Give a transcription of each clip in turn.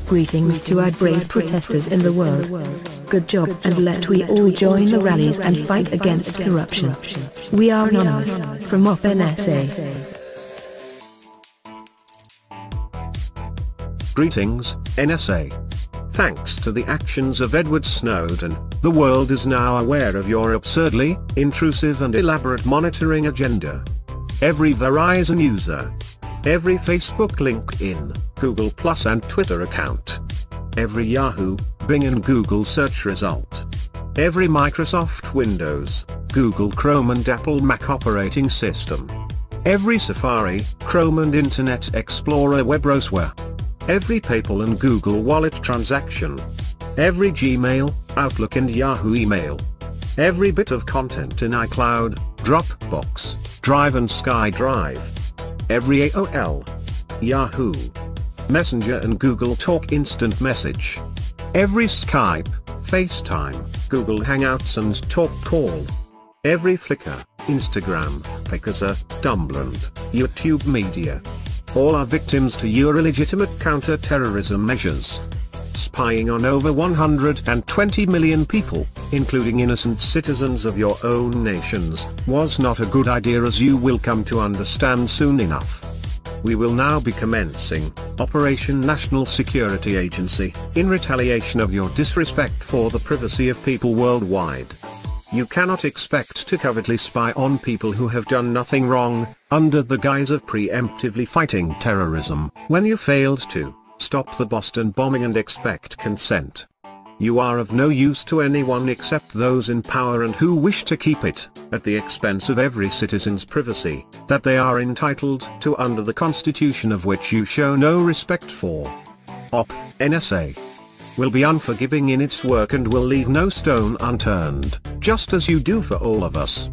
Greetings to our brave protesters in the world. Good job, and let we all join the rallies and fight against corruption. We are Anonymous, from OpenSA. Greetings, NSA. Thanks to the actions of Edward Snowden, the world is now aware of your absurdly, intrusive and elaborate monitoring agenda. Every Verizon user, every Facebook, LinkedIn, Google Plus and Twitter account, every Yahoo, Bing and Google search result, every Microsoft Windows, Google Chrome and Apple Mac operating system, every Safari, Chrome and Internet Explorer web browser, every PayPal and Google Wallet transaction, every Gmail, Outlook and Yahoo email, every bit of content in iCloud, Dropbox, Drive and SkyDrive, every AOL, Yahoo, Messenger and Google Talk instant message, every Skype, FaceTime, Google Hangouts and Talk Call, every Flickr, Instagram, Picasa, Tumblr, YouTube media. All are victims to your illegitimate counter-terrorism measures. Spying on over 120 million people, including innocent citizens of your own nations, was not a good idea, as you will come to understand soon enough. We will now be commencing Operation National Security Agency, in retaliation of your disrespect for the privacy of people worldwide. You cannot expect to covertly spy on people who have done nothing wrong, under the guise of preemptively fighting terrorism, when you failed to stop the Boston bombing and expect consent. You are of no use to anyone except those in power and who wish to keep it, at the expense of every citizen's privacy, that they are entitled to under the Constitution, of which you show no respect for. NSA will be unforgiving in its work and will leave no stone unturned, just as you do for all of us.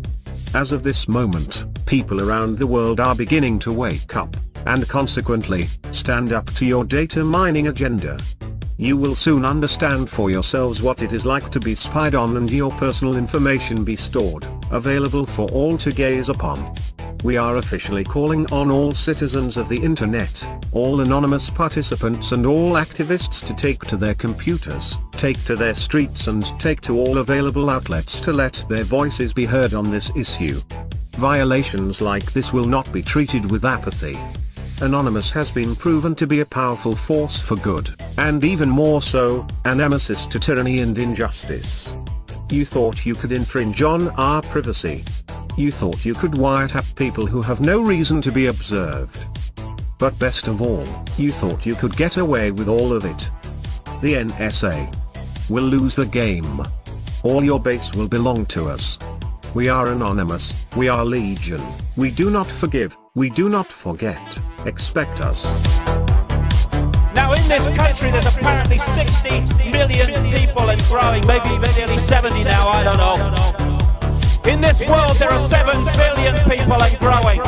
As of this moment, people around the world are beginning to wake up, and consequently, stand up to your data mining agenda. You will soon understand for yourselves what it is like to be spied on and your personal information be stored, available for all to gaze upon. We are officially calling on all citizens of the internet, all anonymous participants and all activists to take to their computers, take to their streets and take to all available outlets to let their voices be heard on this issue. Violations like this will not be treated with apathy. Anonymous has been proven to be a powerful force for good, and even more so, a nemesis to tyranny and injustice. You thought you could infringe on our privacy. You thought you could wiretap people who have no reason to be observed. But best of all, you thought you could get away with all of it. The NSA will lose the game. All your base will belong to us. We are anonymous, we are legion, we do not forgive, we do not forget, expect us. Now in this country there's apparently 60 million people and growing, maybe even nearly 70 now, I don't know. In this world there are 7 billion people and growing.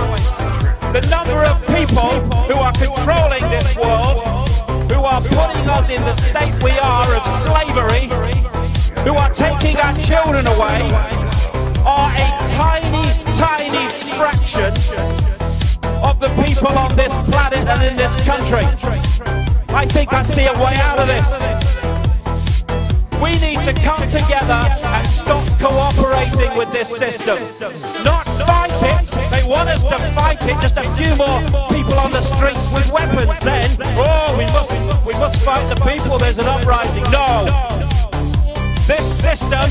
The number of people who are controlling this world, who are putting us in the state we are of slavery, who are taking our children away, are a tiny, tiny fraction of the people on this planet and in this country. I think I see a way out of this. We need to come together and stop cooperating with this system. Not fight it. They want us to fight it. Just a few more people on the streets with weapons. Then, oh, we must fight the people. There's an uprising. No. This system,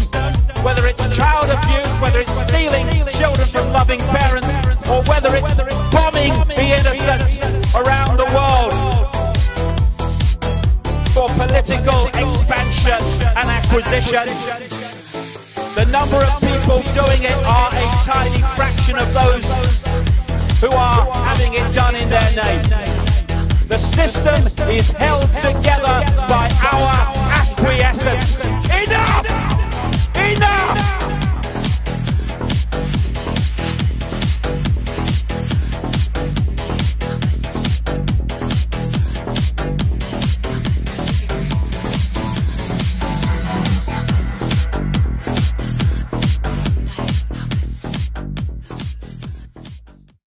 whether it's child abuse, whether it's stealing children from loving parents, or whether it's bombing the innocent around the world for political expansion and acquisition, the number of people doing it are a tiny fraction of those who are having it done in their name. The system is held together by our acquiescence.